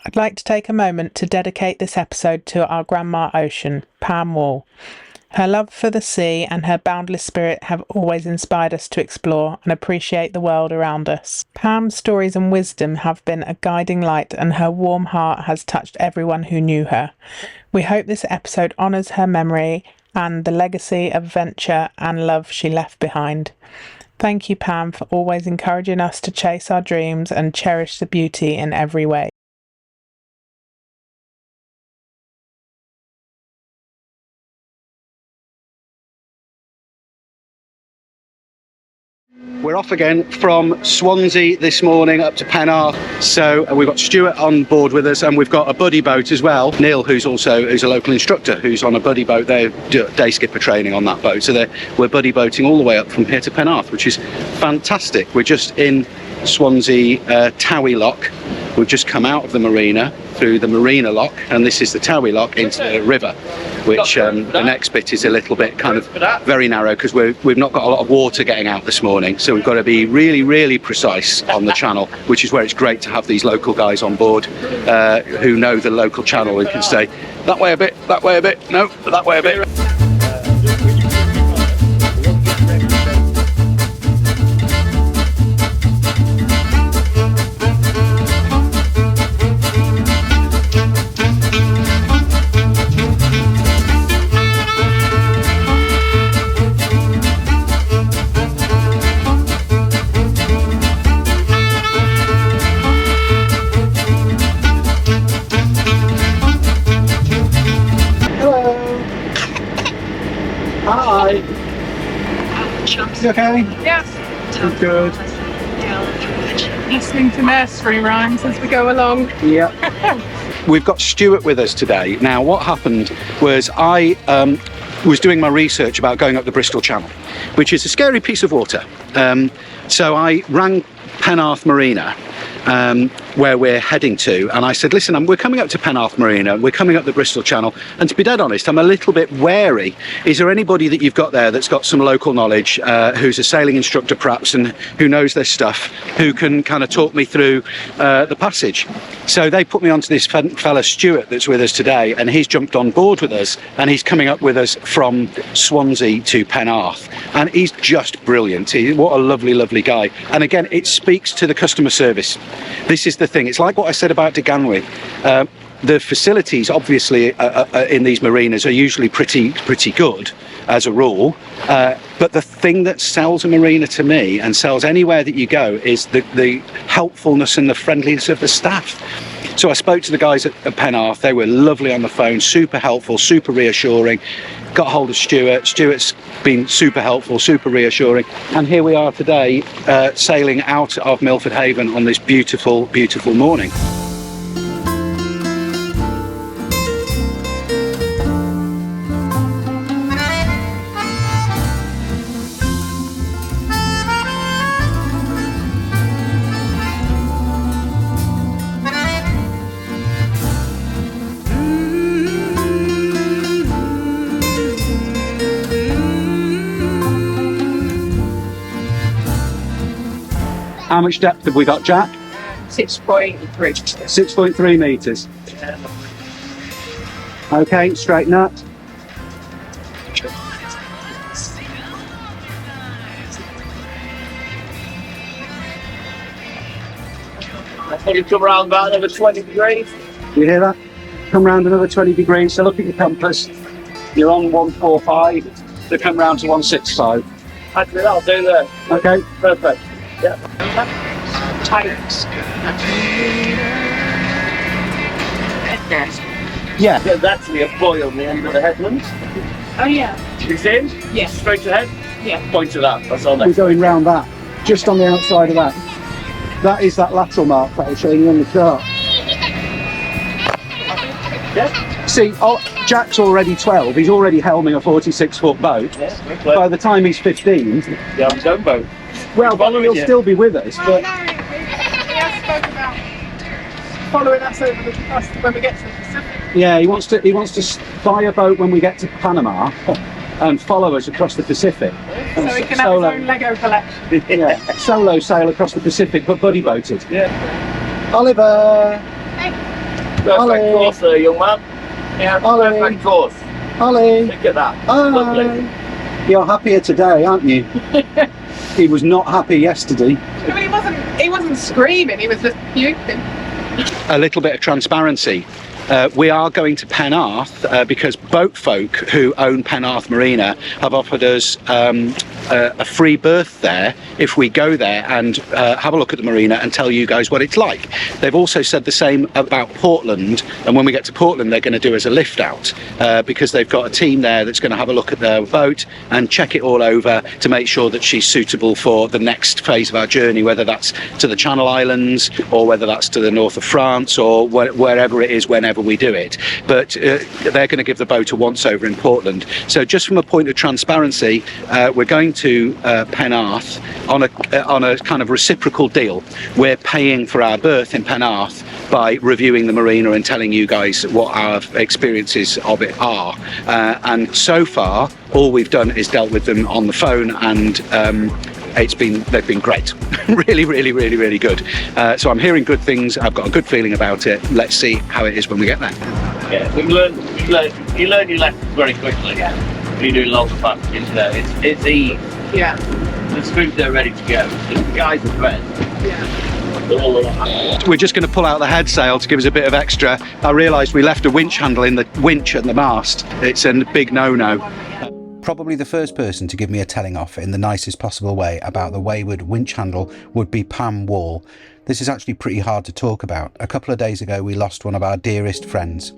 I'd like to take a moment to dedicate this episode to our grandma ocean, Pam Wall. Her love for the sea and her boundless spirit have always inspired us to explore and appreciate the world around us. Pam's stories and wisdom have been a guiding light, and her warm heart has touched everyone who knew her. We hope this episode honours her memory and the legacy of adventure and love she left behind. Thank you, Pam, for always encouraging us to chase our dreams and cherish the beauty in every way. We're off again from Swansea this morning up to Penarth. So we've got Stuart on board with us, and we've got a buddy boat as well. Neil, who's a local instructor, who's on a buddy boat. They do day skipper training on that boat. So we're buddy boating all the way up from here to Penarth, which is fantastic. We're just in Swansea Towie Lock. We've just come out of the marina through the marina lock, and this is the Towie Lock into the river, which the next bit is a little bit kind of very narrow because we've not got a lot of water getting out this morning, so we've got to be really, really precise on the channel, which is where it's great to have these local guys on board who know the local channel and can say that way a bit, no, that way a bit. Hi. You okay? Yeah. Good. Listening to nursery rhymes as we go along. Yeah. We've got Stuart with us today. Now, what happened was I was doing my research about going up the Bristol Channel, which is a scary piece of water. So I rang Penarth Marina, where we're heading to, and I said, listen, we're coming up to Penarth Marina, we're coming up the Bristol Channel, and to be dead honest, I'm a little bit wary. Is there anybody that you've got there that's got some local knowledge, who's a sailing instructor perhaps, and who knows their stuff, who can kind of talk me through the passage? So they put me onto this fella Stuart that's with us today, and he's jumped on board with us, and he's coming up with us from Swansea to Penarth, and he's just brilliant. What a lovely, lovely guy. And again, it speaks to the customer service. This is the thing. It's like what I said about Deganwy. The facilities, obviously, in these marinas are usually pretty good as a rule. But the thing that sells a marina to me, and sells anywhere that you go, is the helpfulness and the friendliness of the staff. So I spoke to the guys at Penarth. They were lovely on the phone, super helpful, super reassuring. Got hold of Stuart. Stuart's been super helpful, super reassuring. And here we are today, sailing out of Milford Haven on this beautiful, beautiful morning. How much depth have we got, Jack? 6.3. 6.3 metres. Okay, straighten up. You come around about another 20 degrees. You hear that? Come round another 20 degrees. So look at your compass. You're on 145. They come round to 165. Actually, that'll do there. Okay. Perfect. Yeah. Yeah. There's actually a buoy on the end of the headland. Oh yeah. You see him? Yes. Straight ahead? Yeah. Point to that. That's all We're there. going round that, just on the outside of that. That is that lateral mark that I was showing you on the chart. Yeah. See, Jack's already 12. He's already helming a 46-foot boat. Yeah. By the time he's 15, Yeah, on his own boat. well, he'll you. still be with us. But He has spoken about following us over the coast when we get to the Pacific. yeah, he wants to buy a boat when we get to Panama and follow us across the Pacific. So he can have his own Lego collection. Yeah, solo sail across the Pacific, but buddy boated. Yeah. Oliver. Hey. Perfect course there, young man. Yeah, perfect course. Ollie. Look at that. Hi. Lovely. You're happier today, aren't you? He was not happy yesterday. I mean, he wasn't screaming, he was just puking. A little bit of transparency. We are going to Penarth because boat folk who own Penarth Marina have offered us a free berth there if we go there and have a look at the marina and tell you guys what it's like. They've also said the same about Portland, and when we get to Portland they're going to do us a lift out because they've got a team there that's going to have a look at their boat and check it all over to make sure that she's suitable for the next phase of our journey, whether that's to the Channel Islands or whether that's to the north of France or wherever it is whenever we do it. But they're going to give the boat a once over in Portland. So just from a point of transparency, we're going to Penarth on a kind of reciprocal deal. We're paying for our berth in Penarth by reviewing the marina and telling you guys what our experiences of it are. And so far, all we've done is dealt with them on the phone, and they've been great. really good. So I'm hearing good things. I've got a good feeling about it. Let's see how it is when we get there. Yeah, you learn your lessons very quickly. Yeah. When you do longer passages there, it's easy. Yeah. The spoons are ready to go. The guys are ready. Yeah. We're just going to pull out the head sail to give us a bit of extra. I realised we left a winch handle in the winch at the mast. It's a big no-no. Probably the first person to give me a telling off in the nicest possible way about the wayward winch handle would be Pam Wall. This is actually pretty hard to talk about. A couple of days ago we lost one of our dearest friends.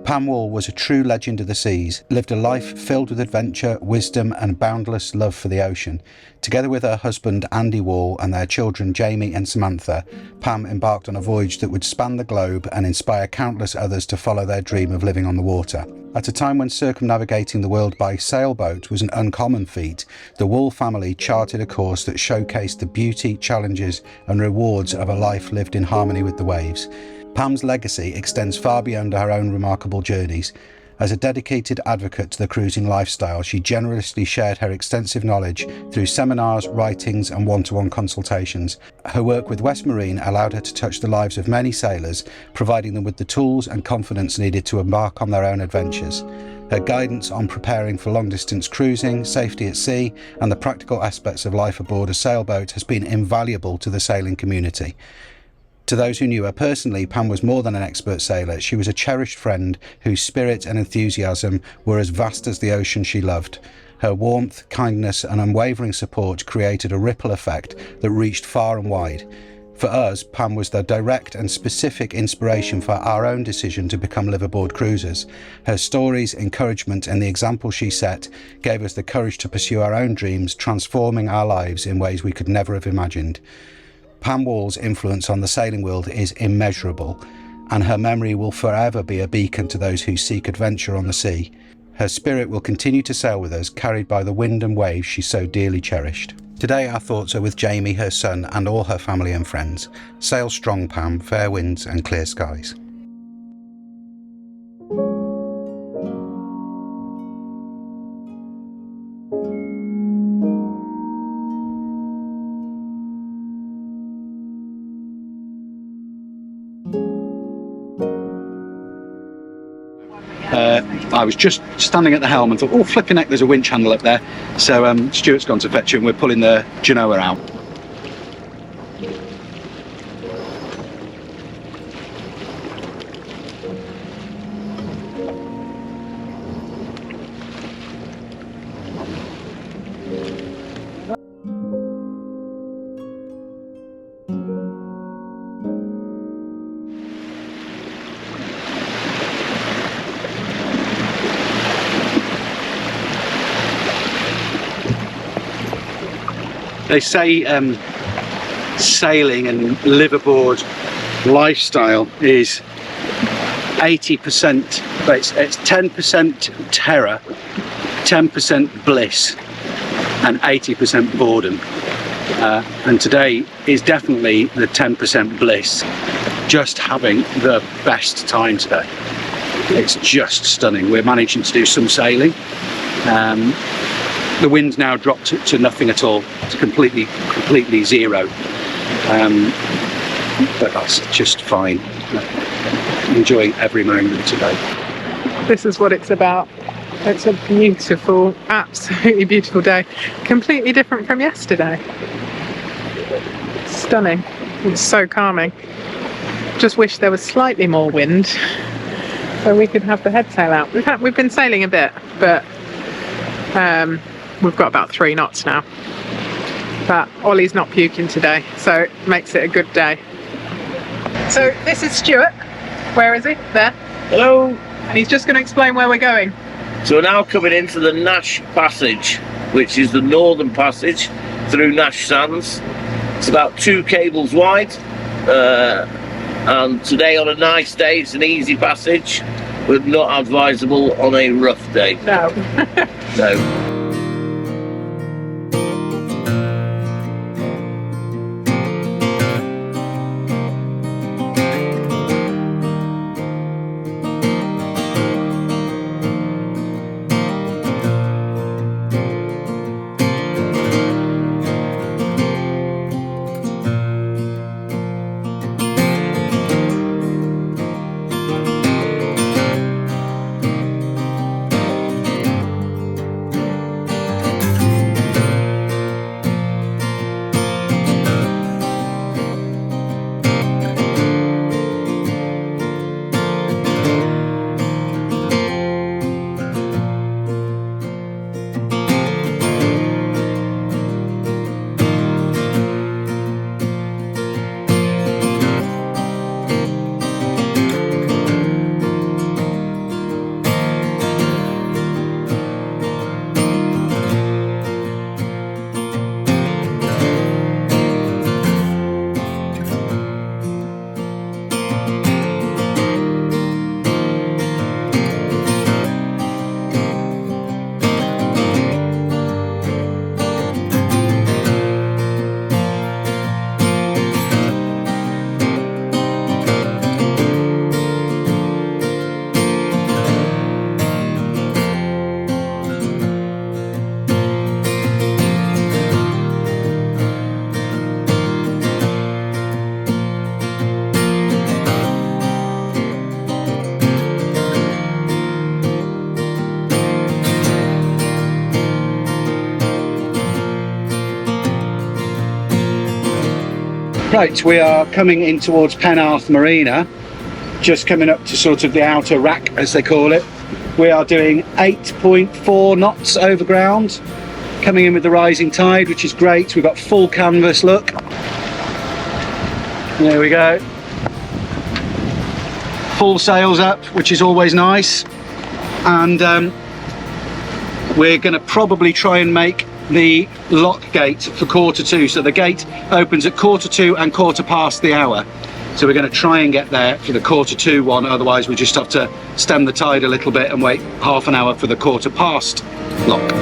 Pam Wall was a true legend of the seas, lived a life filled with adventure, wisdom and boundless love for the ocean. Together with her husband Andy Wall and their children Jamie and Samantha, Pam embarked on a voyage that would span the globe and inspire countless others to follow their dream of living on the water. At a time when circumnavigating the world by sailboat was an uncommon feat, the Wall family charted a course that showcased the beauty, challenges and rewards of a life lived in harmony with the waves. Pam's legacy extends far beyond her own remarkable journeys. As a dedicated advocate to the cruising lifestyle, she generously shared her extensive knowledge through seminars, writings and one-to-one consultations. Her work with West Marine allowed her to touch the lives of many sailors, providing them with the tools and confidence needed to embark on their own adventures. Her guidance on preparing for long-distance cruising, safety at sea and the practical aspects of life aboard a sailboat has been invaluable to the sailing community. To those who knew her personally, Pam was more than an expert sailor. She was a cherished friend whose spirit and enthusiasm were as vast as the ocean she loved. Her warmth, kindness and unwavering support created a ripple effect that reached far and wide. For us, Pam was the direct and specific inspiration for our own decision to become liveaboard cruisers. Her stories, encouragement and the example she set gave us the courage to pursue our own dreams, transforming our lives in ways we could never have imagined. Pam Wall's influence on the sailing world is immeasurable, and her memory will forever be a beacon to those who seek adventure on the sea. Her spirit will continue to sail with us, carried by the wind and waves she so dearly cherished. Today our thoughts are with Jamie, her son, and all her family and friends. Sail strong, Pam, fair winds and clear skies. I was just standing at the helm and thought, oh, flipping heck, there's a winch handle up there. So Stuart's gone to fetch it and we're pulling the Genoa out. They say sailing and liveaboard lifestyle is 80%, but it's 10% terror, 10% bliss, and 80% boredom. And today is definitely the 10% bliss. Just having the best time today. It's just stunning. We're managing to do some sailing. The wind's now dropped to nothing at all. It's completely zero. But that's just fine. enjoying every moment today. This is what it's about. It's a beautiful, absolutely beautiful day. Completely different from yesterday. Stunning. It's so calming. Just wish there was slightly more wind so we could have the head sail out. We've been sailing a bit, but we've got about 3 knots now. But Ollie's not puking today, so it makes it a good day. So this is Stuart. Where is he? There. Hello. And he's just going to explain where we're going. So we're now coming into the Nash Passage, which is the northern passage through Nash Sands. It's about 2 cables wide, and today on a nice day it's an easy passage, but not advisable on a rough day. No. No. Right, we are coming in towards Penarth Marina, just coming up to sort of the outer rack, as they call it. We are doing 8.4 knots over ground, coming in with the rising tide, which is great. We've got full canvas, look. There we go. Full sails up, which is always nice. And we're going to probably try and make the lock gate for 1:45. So the gate opens at 1:45 and 1/4 the hour. So we're going to try and get there for the 1:45 one, otherwise we just have to stem the tide a little bit and wait half an hour for the 1/4 lock.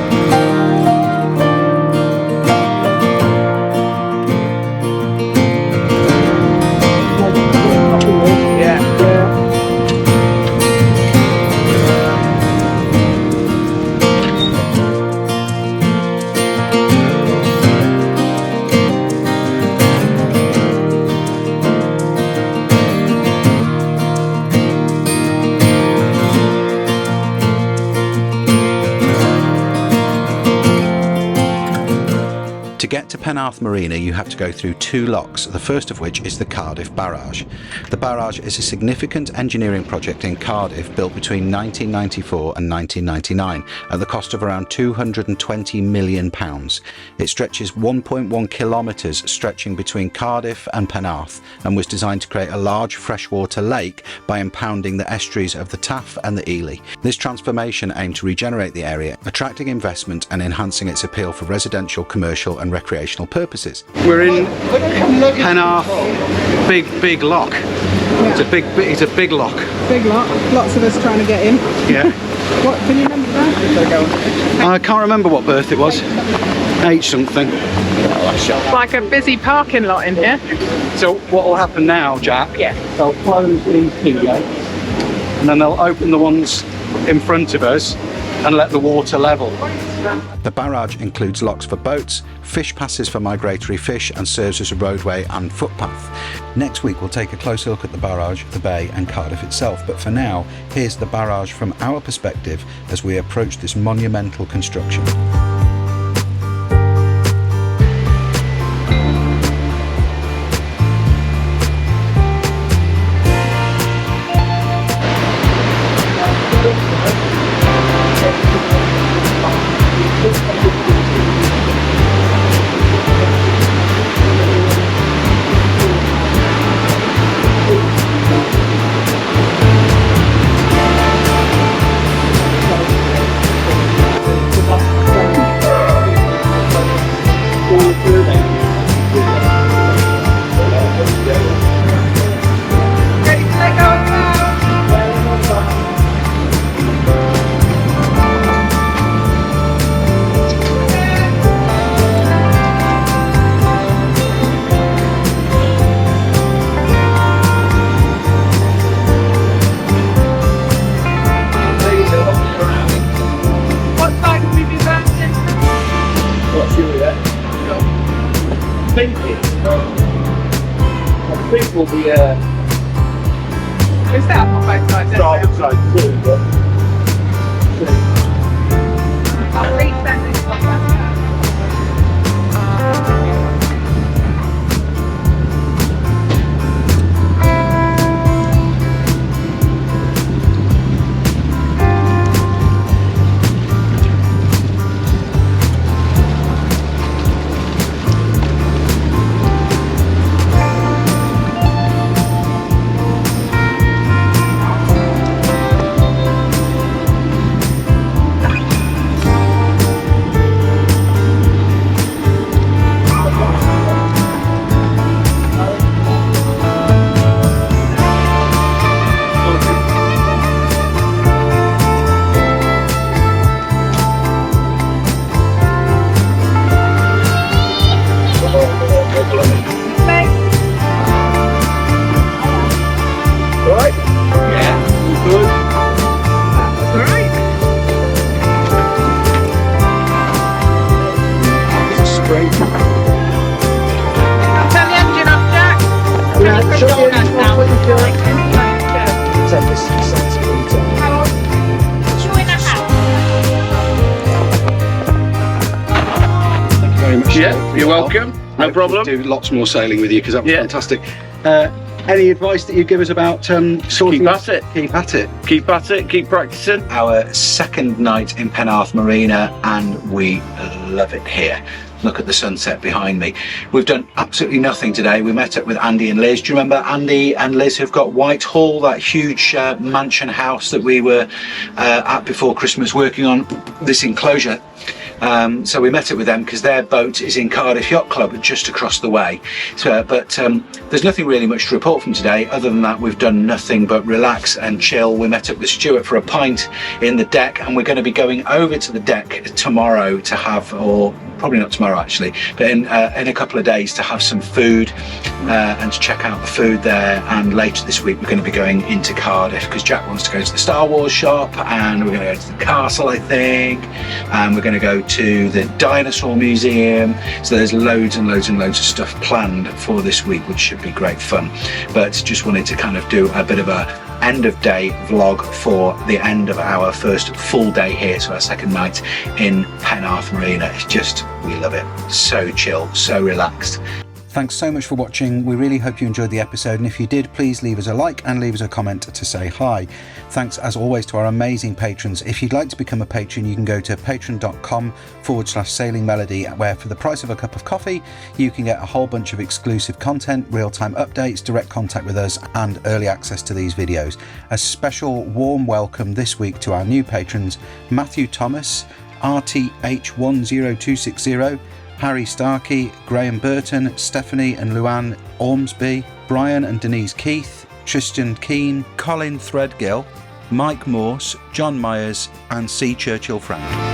To get to Penarth Marina, you have to go through 2 locks, the first of which is the Cardiff Barrage. The barrage is a significant engineering project in Cardiff built between 1994 and 1999 at the cost of around £220 million. It stretches 1.1 kilometres, stretching between Cardiff and Penarth, and was designed to create a large freshwater lake by impounding the estuaries of the Taff and the Ely. This transformation aimed to regenerate the area, attracting investment and enhancing its appeal for residential, commercial and recreational purposes. We're in Penarth, big lock. Yeah. It's a big lock. Big lot. Lots of us trying to get in. Yeah. What can you remember that? I can't remember what berth it was. H something. It's like a busy parking lot in here. So what will happen now, Jack? Yeah. They'll close these 2 gates, and then they'll open the ones in front of us, and let the water level. The barrage includes locks for boats, fish passes for migratory fish, and serves as a roadway and footpath. Next week we'll take a closer look at the barrage, the bay and Cardiff itself, but for now, here's the barrage from our perspective as we approach this monumental construction. I think we'll be Is that on both sides? starboard side too, but I'll resend this one back. yeah, you're welcome. No problem. Do lots more sailing with you because that was Yeah. fantastic. Any advice that you'd give us about sorting? Keep at it. Keep at it. Keep at it. Keep practicing. Our second night in Penarth Marina, and we love it here. Look at the sunset behind me. We've done absolutely nothing today. We met up with Andy and Liz. Do you remember Andy and Liz have got Whitehall, that huge mansion house that we were at before Christmas, working on this enclosure? So we met up with them because their boat is in Cardiff Yacht Club just across the way. So, but there's nothing really much to report from today. Other than that, we've done nothing but relax and chill. We met up with Stuart for a pint in the deck, and we're going to be going over to the deck tomorrow to have, or probably not tomorrow actually, but in a couple of days to have some food and to check out the food there. And later this week we're going to be going into Cardiff because Jack wants to go to the Star Wars shop, and we're going to go to the castle, I think, and we're going to go to the dinosaur museum. So there's loads and loads and loads of stuff planned for this week, which should be great fun. But just wanted to kind of do a bit of a end of day vlog for the end of our first full day here, so our second night in Penarth Marina. It's just, we love it. So chill, so relaxed. Thanks so much for watching. We really hope you enjoyed the episode, and if you did, please leave us a like and leave us a comment to say hi. Thanks as always to our amazing patrons. If you'd like to become a patron, you can go to patreon.com/sailingmelody, where for the price of a cup of coffee you can get a whole bunch of exclusive content, real-time updates, direct contact with us, and early access to these videos. A special warm welcome this week to our new patrons: Matthew Thomas, RTH10260, Harry Starkey, Graham Burton, Stephanie and Luann Ormsby, Brian and Denise Keith, Tristan Keane, Colin Threadgill, Mike Morse, John Myers and C. Churchill Frank.